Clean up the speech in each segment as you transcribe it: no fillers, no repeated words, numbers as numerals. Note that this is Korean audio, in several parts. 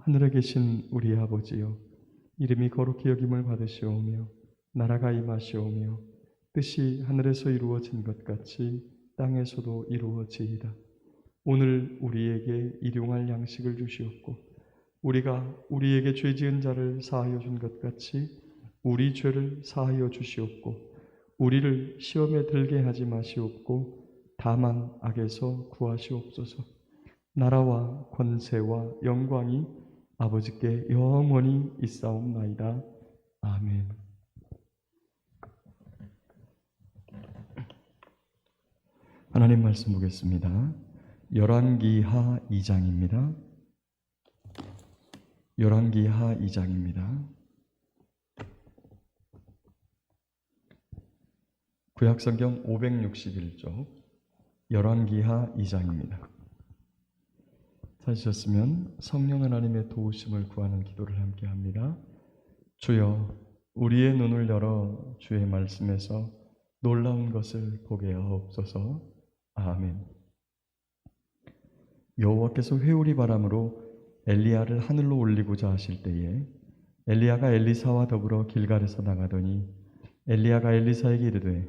하늘에 계신 우리 아버지여, 이름이 거룩히 여김을 받으시오며 나라가 임하시오며 뜻이 하늘에서 이루어진 것 같이 땅에서도 이루어지이다. 오늘 우리에게 일용할 양식을 주시옵고 우리가 우리에게 죄 지은 자를 사하여 준 것 같이 우리 죄를 사하여 주시옵고 우리를 시험에 들게 하지 마시옵고 다만 악에서 구하시옵소서. 나라와 권세와 영광이 아버지께 영원히 있사옵나이다. 아멘. 하나님 말씀 보겠습니다. 열왕기하 2장입니다. 열왕기하 2장입니다. 구약성경 561쪽 열왕기하 2장입니다. 찾으셨으면 성령 하나님의 도우심을 구하는 기도를 함께 합니다. 주여, 우리의 눈을 열어 주의 말씀에서 놀라운 것을 보게 하옵소서. 아멘. 여호와께서 회오리 바람으로 엘리야를 하늘로 올리고자 하실 때에 엘리야가 엘리사와 더불어 길갈에서 나가더니 엘리야가 엘리사에게 이르되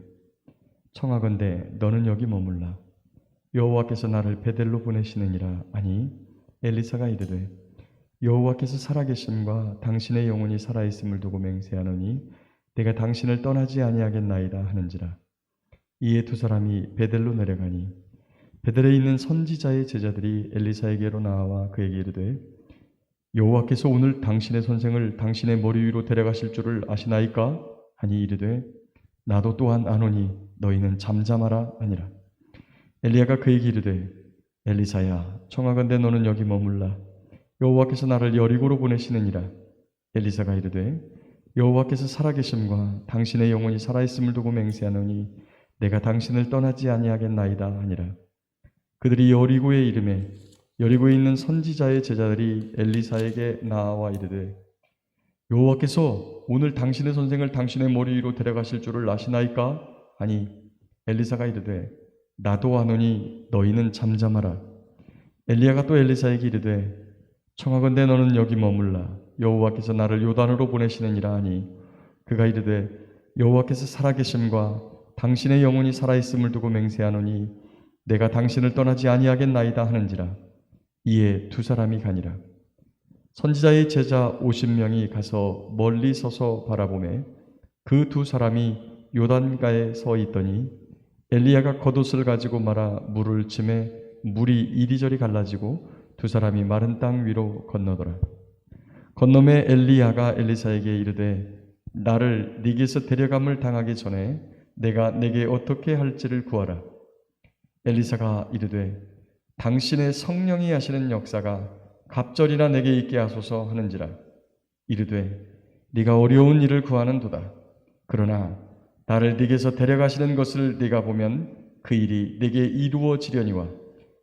청하건대 너는 여기 머물라. 여호와께서 나를 베델로 보내시느니라 하니 엘리사가 이르되 여호와께서 살아계심과 당신의 영혼이 살아있음을 두고 맹세하노니 내가 당신을 떠나지 아니하겠나이다 하는지라. 이에 두 사람이 베델로 내려가니 베델에 있는 선지자의 제자들이 엘리사에게로 나와 그에게 이르되 여호와께서 오늘 당신의 선생을 당신의 머리 위로 데려가실 줄을 아시나이까? 하니 이르되 나도 또한 아노니 너희는 잠잠하라 하니라. 엘리야가 그에게 이르되 엘리사야, 청하건대 너는 여기 머물라. 여호와께서 나를 여리고로 보내시느니라. 엘리사가 이르되 여호와께서 살아계심과 당신의 영혼이 살아있음을 두고 맹세하노니 내가 당신을 떠나지 아니하겠나이다 하니라. 그들이 여리고에 이르매 여리고에 있는 선지자의 제자들이 엘리사에게 나와 이르되 여호와께서 오늘 당신의 선생을 당신의 머리 위로 데려가실 줄을 아시나이까? 하니 엘리사가 이르되 나도 아노니 너희는 잠잠하라. 엘리야가 또 엘리사에게 이르되 청하건대 너는 여기 머물라. 여호와께서 나를 요단으로 보내시느니라 하니 그가 이르되 여호와께서 살아계심과 당신의 영혼이 살아있음을 두고 맹세하노니 내가 당신을 떠나지 아니하겠나이다 하는지라. 이에 두 사람이 가니라. 선지자의 제자 50명이 가서 멀리 서서 바라보매 그 두 사람이 요단가에 서 있더니 엘리야가 겉옷을 가지고 말아 물을 치매 물이 이리저리 갈라지고 두 사람이 마른 땅 위로 건너더라. 건너매 엘리야가 엘리사에게 이르되 나를 네게서 데려감을 당하기 전에 내가 내게 어떻게 할지를 구하라. 엘리사가 이르되 당신의 성령이 하시는 역사가 갑절이나 내게 있게 하소서 하는지라. 이르되 네가 어려운 일을 구하는도다. 그러나 나를 네게서 데려가시는 것을 네가 보면 그 일이 네게 이루어지려니와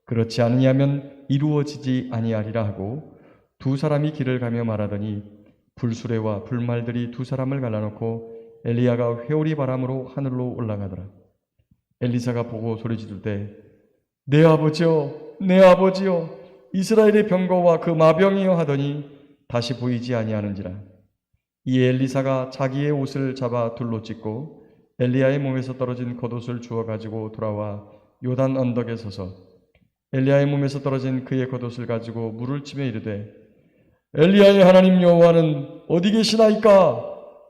그렇지 않으냐면 이루어지지 아니하리라 하고 두 사람이 길을 가며 말하더니 불수레와 불말들이 두 사람을 갈라놓고 엘리야가 회오리 바람으로 하늘로 올라가더라. 엘리사가 보고 소리지르되 내 아버지여, 내 아버지여, 이스라엘의 병거와 그 마병이여 하더니 다시 보이지 아니하는지라. 이에 엘리사가 자기의 옷을 잡아 둘로 찢고 엘리야의 몸에서 떨어진 겉옷을 주워 가지고 돌아와 요단 언덕에 서서 엘리야의 몸에서 떨어진 그의 겉옷을 가지고 물을 치며 이르되 엘리야의 하나님 여호와는 어디 계시나이까?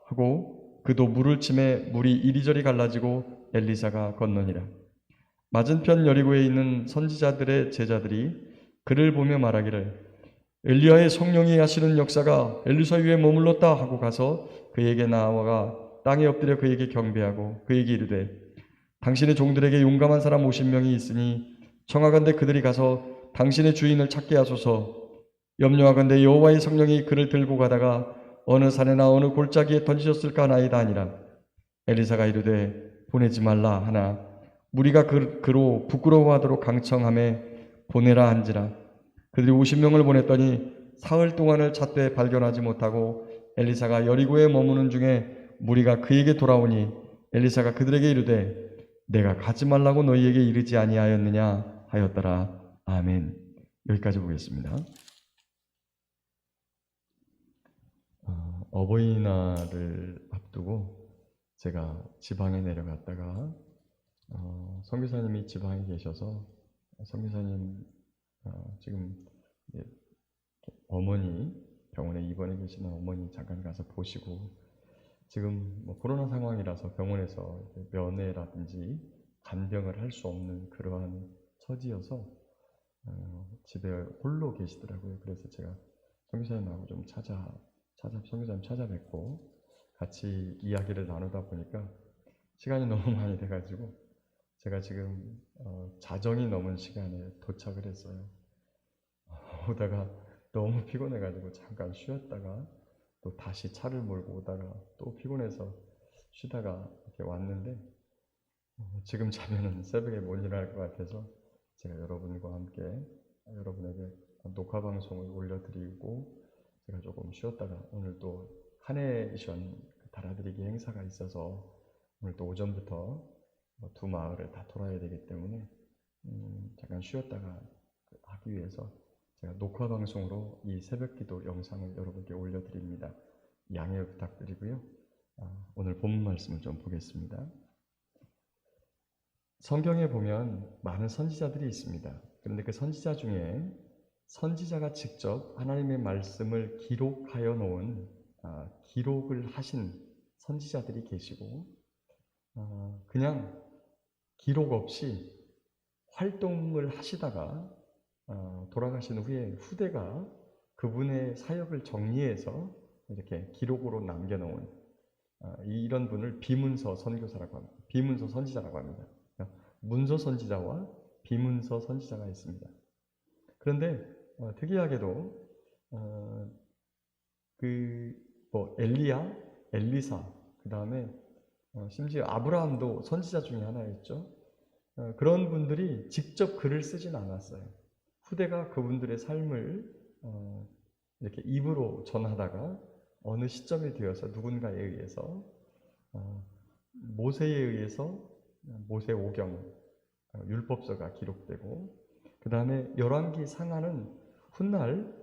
하고 그도 물을 치매 물이 이리저리 갈라지고 엘리사가 건너니라. 맞은편 여리고에 있는 선지자들의 제자들이 그를 보며 말하기를 엘리야의 성령이 하시는 역사가 엘리사 위에 머물렀다 하고 가서 그에게 나아가 땅에 엎드려 그에게 경배하고 그에게 이르되 당신의 종들에게 용감한 사람 50명이 있으니 청하건대 그들이 가서 당신의 주인을 찾게 하소서. 염려하건대 여호와의 성령이 그를 들고 가다가 어느 산에나 어느 골짜기에 던지셨을까 하나이다 하니라. 엘리사가 이르되 보내지 말라 하나 무리가 그로 부끄러워하도록 강청함에 보내라 한지라. 그들이 50명을 보냈더니 사흘 동안을 찾되 발견하지 못하고 엘리사가 여리고에 머무는 중에 무리가 그에게 돌아오니 엘리사가 그들에게 이르되 내가 가지 말라고 너희에게 이르지 아니하였느냐 하였더라. 아멘. 여기까지 보겠습니다. 어버이날을 앞두고 제가 지방에 내려갔다가 선교사님이 지방에 계셔서 선교사님 지금 어머니 병원에 입원해 계시는 어머니 잠깐 가서 보시고 지금 뭐 코로나 상황이라서 병원에서 면회라든지 간병을 할 수 없는 그러한 처지여서 집에 홀로 계시더라고요. 그래서 제가 선교사님하고 좀 선교사님 찾아뵙고 같이 이야기를 나누다 보니까 시간이 너무 많이 돼가지고 제가 지금 자정이 넘은 시간에 도착을 했어요. 오다가 너무 피곤해가지고 잠깐 쉬었다가 또 다시 차를 몰고 오다가 또 피곤해서 쉬다가 이렇게 왔는데 지금 자면은 새벽에 못 일어날 것 같아서 제가 여러분과 함께 여러분에게 녹화 방송을 올려드리고 제가 조금 쉬었다가 오늘 또 카네이션 달아드리기 행사가 있어서 오늘 또 오전부터 두 마을을 다 돌아야 되기 때문에 잠깐 쉬었다가 하기 위해서 제가 녹화 방송으로 이 새벽기도 영상을 여러분께 올려드립니다. 양해 부탁드리고요. 오늘 본문 말씀을 좀 보겠습니다. 성경에 보면 많은 선지자들이 있습니다. 그런데 그 선지자 중에 선지자가 직접 하나님의 말씀을 기록하여 놓은 기록을 하신 선지자들이 계시고 그냥 기록 없이 활동을 하시다가 돌아가신 후에 후대가 그분의 사역을 정리해서 이렇게 기록으로 남겨놓은 이런 분을 비문서 선교사라고 합니다. 비문서 선지자라고 합니다. 문서 선지자와 비문서 선지자가 있습니다. 그런데 특이하게도 엘리야, 엘리사, 그 다음에 심지어 아브라함도 선지자 중에 하나였죠. 그런 분들이 직접 글을 쓰진 않았어요. 후대가 그분들의 삶을 이렇게 입으로 전하다가 어느 시점이 되어서 누군가에 의해서 모세에 의해서 모세 오경 율법서가 기록되고 그 다음에 열왕기 상하는 훗날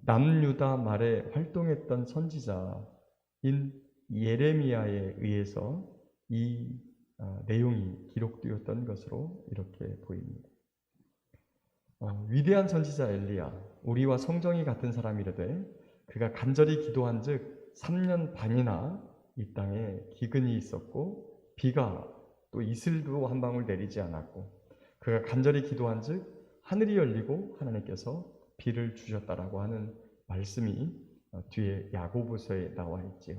남유다 말에 활동했던 선지자인 예레미야에 의해서 이 내용이 기록되었던 것으로 이렇게 보입니다. 위대한 선지자 엘리야, 우리와 성정이 같은 사람이라되 그가 간절히 기도한즉 3년 반이나 이 땅에 기근이 있었고 비가 또 이슬도 한 방울 내리지 않았고 그가 간절히 기도한즉 하늘이 열리고 하나님께서 비를 주셨다라고 하는 말씀이 뒤에 야고보서에 나와 있지요.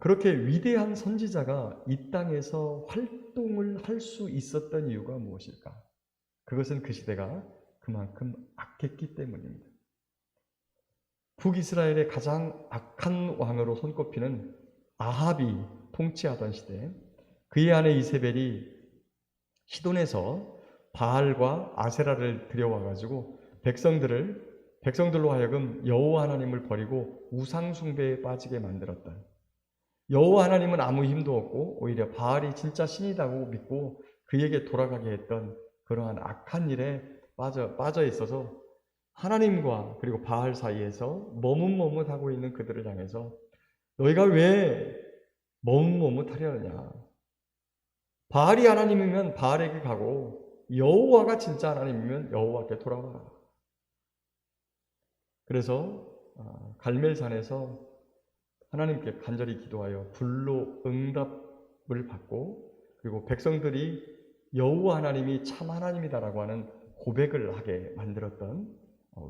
그렇게 위대한 선지자가 이 땅에서 활동을 할 수 있었던 이유가 무엇일까? 그것은 그 시대가 그만큼 악했기 때문입니다. 북이스라엘의 가장 악한 왕으로 손꼽히는 아합이 통치하던 시대, 그의 아내 이세벨이 시돈에서 바알과 아세라를 들여와가지고 백성들로 하여금 여호와 하나님을 버리고 우상 숭배에 빠지게 만들었다. 여호와 하나님은 아무 힘도 없고 오히려 바알이 진짜 신이라고 믿고 그에게 돌아가게 했던 그러한 악한 일에 빠져 있어서 하나님과 그리고 바알 사이에서 머뭇머뭇하고 있는 그들을 향해서 너희가 왜 머뭇머뭇하려느냐? 바알이 하나님이면 바알에게 가고 여호와가 진짜 하나님이면 여호와께 돌아와라. 그래서 갈멜산에서 하나님께 간절히 기도하여 불로 응답을 받고 그리고 백성들이 여호와 하나님이 참 하나님이다라고 하는 고백을 하게 만들었던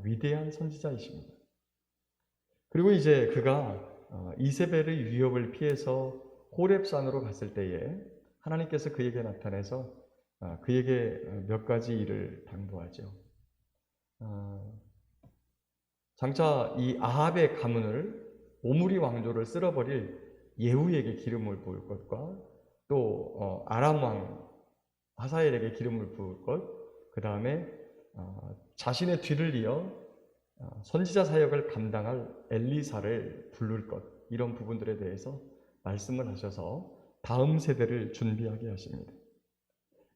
위대한 선지자이십니다. 그리고 이제 그가 이세벨의 위협을 피해서 호렙산으로 갔을 때에 하나님께서 그에게 나타내서 그에게 몇 가지 일을 당부하죠. 장차 이 아합의 가문을 오므리 왕조를 쓸어버릴 예후에게 기름을 부을 것과 또 아람 왕 하사엘에게 기름을 부을 것, 그 다음에 자신의 뒤를 이어 선지자 사역을 감당할 엘리사를 부를 것, 이런 부분들에 대해서 말씀을 하셔서 다음 세대를 준비하게 하십니다.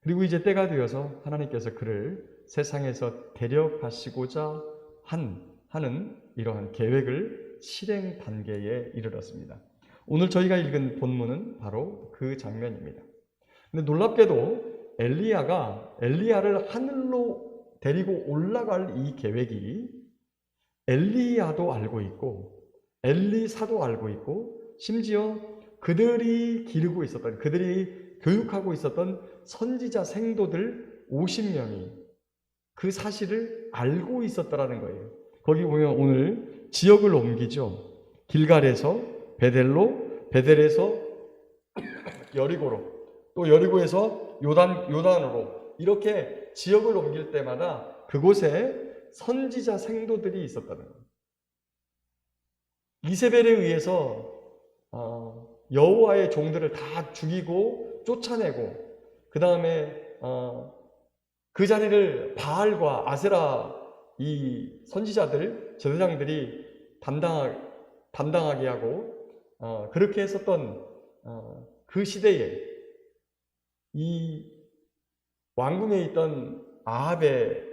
그리고 이제 때가 되어서 하나님께서 그를 세상에서 데려가시고자 하는 이러한 계획을 실행 단계에 이르렀습니다. 오늘 저희가 읽은 본문은 바로 그 장면입니다. 근데 놀랍게도 엘리야를 하늘로 데리고 올라갈 이 계획이 엘리야도 알고 있고 엘리사도 알고 있고 심지어 그들이 기르고 있었던, 그들이 교육하고 있었던 선지자 생도들 50명이 그 사실을 알고 있었더라는 거예요. 거기 보면 오늘 지역을 옮기죠. 길갈에서 베델로, 베델에서 여리고로, 또 여리고에서 요단으로 이렇게 지역을 옮길 때마다 그곳에 선지자 생도들이 있었다는 거예요. 이세벨에 의해서 여호와의 종들을 다 죽이고 쫓아내고 그 다음에 그 자리를 바알과 아세라 이 선지자들, 제사장들이 담당하게 하고 그렇게 했었던 그 시대에 이 왕궁에 있던 아합을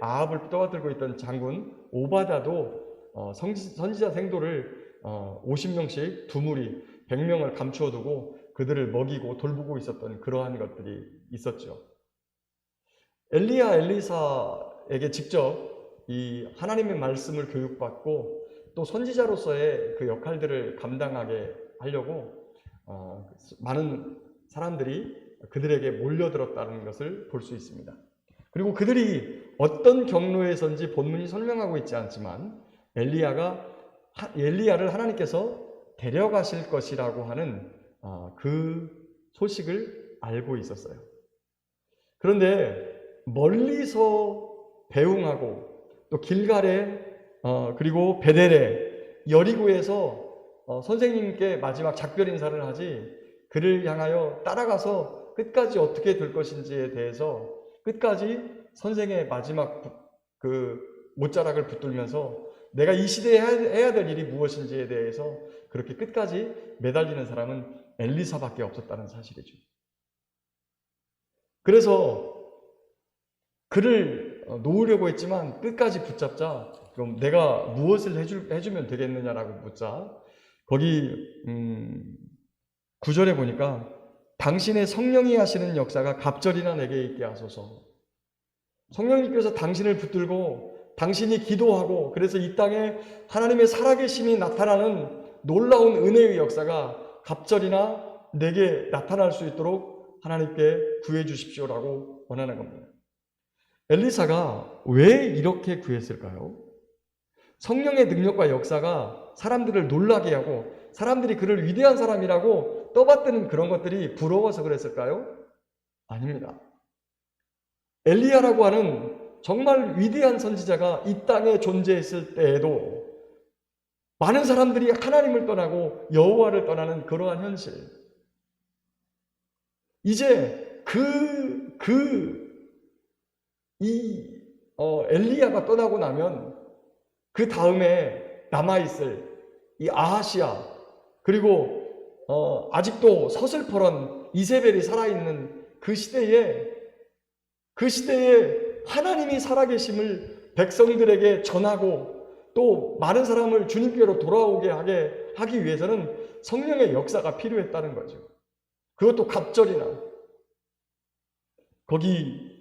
떠받들고 있던 장군 오바다도 선지자 생도를 50명씩 두 무리 100명을 감추어 두고 그들을 먹이고 돌보고 있었던 그러한 것들이 있었죠. 엘리야, 엘리사에게 직접 이 하나님의 말씀을 교육받고 또 선지자로서의 그 역할들을 감당하게 하려고 많은 사람들이 그들에게 몰려들었다는 것을 볼 수 있습니다. 그리고 그들이 어떤 경로에선지 본문이 설명하고 있지 않지만 엘리야를 하나님께서 데려가실 것이라고 하는 그 소식을 알고 있었어요. 그런데 멀리서 배웅하고 또 길갈에 그리고 베델에 여리고에서 선생님께 마지막 작별 인사를 하지 그를 향하여 따라가서 끝까지 어떻게 될 것인지에 대해서 끝까지 선생의 마지막 그 못자락을 붙들면서 내가 이 시대에 해야 될 일이 무엇인지에 대해서 그렇게 끝까지 매달리는 사람은 엘리사밖에 없었다는 사실이죠. 그래서 그를 놓으려고 했지만 끝까지 붙잡자. 그럼 내가 무엇을 해주면 되겠느냐라고 묻자. 거기 9절에 보니까 당신의 성령이 하시는 역사가 갑절이나 내게 있게 하소서. 성령님께서 당신을 붙들고 당신이 기도하고 그래서 이 땅에 하나님의 살아계심이 나타나는 놀라운 은혜의 역사가 갑절이나 내게 나타날 수 있도록 하나님께 구해 주십시오라고 원하는 겁니다. 엘리사가 왜 이렇게 구했을까요? 성령의 능력과 역사가 사람들을 놀라게 하고 사람들이 그를 위대한 사람이라고 떠받드는 그런 것들이 부러워서 그랬을까요? 아닙니다. 엘리야라고 하는 정말 위대한 선지자가 이 땅에 존재했을 때에도 많은 사람들이 하나님을 떠나고 여호와를 떠나는 그러한 현실. 이제 엘리야가 떠나고 나면 그 다음에 남아있을 이 아하시야 그리고 아직도 서슬퍼런 이세벨이 살아있는 그 시대에 하나님이 살아계심을 백성들에게 전하고 또 많은 사람을 주님께로 돌아오게 하기 위해서는 성령의 역사가 필요했다는 거죠. 그것도 갑절이나. 거기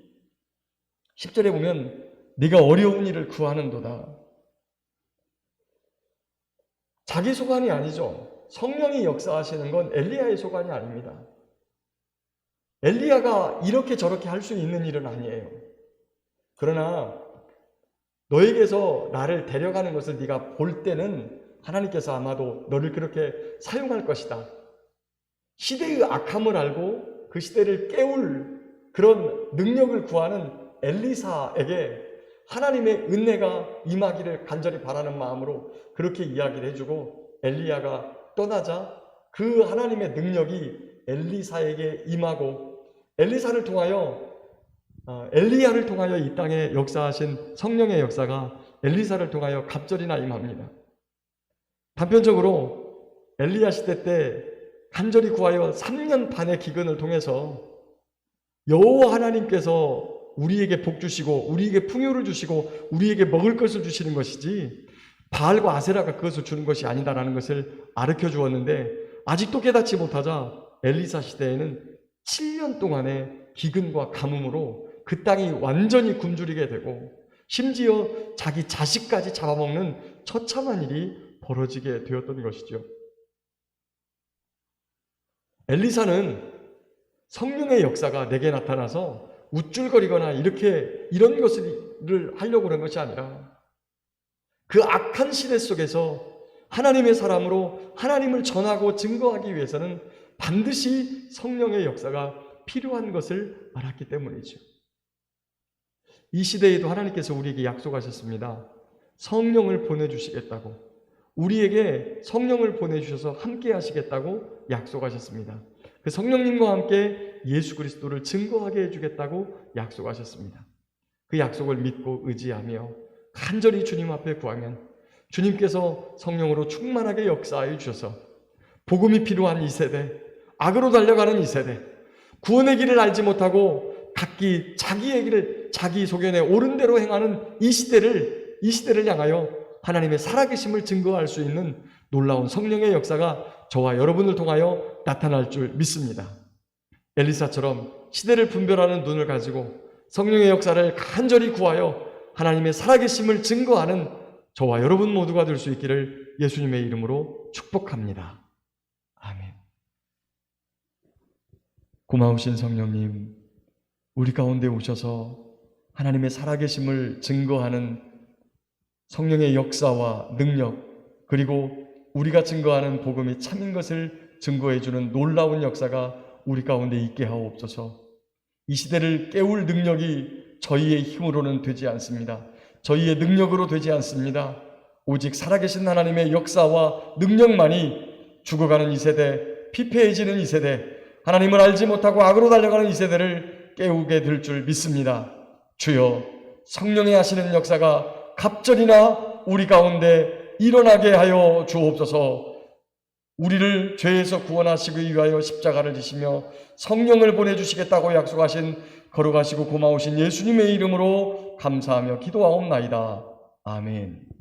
10절에 보면 네가 어려운 일을 구하는도다. 자기 소관이 아니죠. 성령이 역사하시는 건 엘리야의 소관이 아닙니다. 엘리야가 이렇게 저렇게 할 수 있는 일은 아니에요. 그러나 너에게서 나를 데려가는 것을 네가 볼 때는 하나님께서 아마도 너를 그렇게 사용할 것이다. 시대의 악함을 알고 그 시대를 깨울 그런 능력을 구하는 엘리사에게 하나님의 은혜가 임하기를 간절히 바라는 마음으로 그렇게 이야기를 해주고 엘리야가 떠나자 그 하나님의 능력이 엘리사에게 임하고 엘리야를 통하여 이 땅에 역사하신 성령의 역사가 엘리사를 통하여 갑절이나 임합니다. 단편적으로 엘리야 시대 때 간절히 구하여 3년 반의 기근을 통해서 여호와 하나님께서 우리에게 복 주시고 우리에게 풍요를 주시고 우리에게 먹을 것을 주시는 것이지 바알과 아세라가 그것을 주는 것이 아니다라는 것을 가르쳐 주었는데 아직도 깨닫지 못하자 엘리사 시대에는 7년 동안의 기근과 가뭄으로 그 땅이 완전히 굶주리게 되고 심지어 자기 자식까지 잡아먹는 처참한 일이 벌어지게 되었던 것이죠. 엘리사는 성령의 역사가 내게 나타나서 우쭐거리거나 이런 것을 하려고 그런 것이 아니라 그 악한 시대 속에서 하나님의 사람으로 하나님을 전하고 증거하기 위해서는 반드시 성령의 역사가 필요한 것을 알았기 때문이죠. 이 시대에도 하나님께서 우리에게 약속하셨습니다. 성령을 보내주시겠다고, 우리에게 성령을 보내주셔서 함께 하시겠다고 약속하셨습니다. 그 성령님과 함께 예수 그리스도를 증거하게 해주겠다고 약속하셨습니다. 그 약속을 믿고 의지하며 간절히 주님 앞에 구하면 주님께서 성령으로 충만하게 역사하여 주셔서 복음이 필요한 이 세대, 악으로 달려가는 이 세대, 구원의 길을 알지 못하고 각기 자기의 길을 자기 소견에 옳은 대로 행하는 이 시대를 향하여 하나님의 살아계심을 증거할 수 있는 놀라운 성령의 역사가 저와 여러분을 통하여 나타날 줄 믿습니다. 엘리사처럼 시대를 분별하는 눈을 가지고 성령의 역사를 간절히 구하여 하나님의 살아계심을 증거하는 저와 여러분 모두가 될 수 있기를 예수님의 이름으로 축복합니다. 아멘. 고마우신 성령님, 우리 가운데 오셔서 하나님의 살아계심을 증거하는 성령의 역사와 능력, 그리고 우리가 증거하는 복음이 참인 것을 증거해주는 놀라운 역사가 우리 가운데 있게 하옵소서. 이 시대를 깨울 능력이 저희의 힘으로는 되지 않습니다. 저희의 능력으로 되지 않습니다. 오직 살아계신 하나님의 역사와 능력만이 죽어가는 이 세대, 피폐해지는 이 세대, 하나님을 알지 못하고 악으로 달려가는 이 세대를 깨우게 될 줄 믿습니다. 주여, 성령의 하시는 역사가 갑절이나 우리 가운데 일어나게 하여 주옵소서. 우리를 죄에서 구원하시기 위하여 십자가를 지시며 성령을 보내주시겠다고 약속하신 거룩하시고 고마우신 예수님의 이름으로 감사하며 기도하옵나이다. 아멘.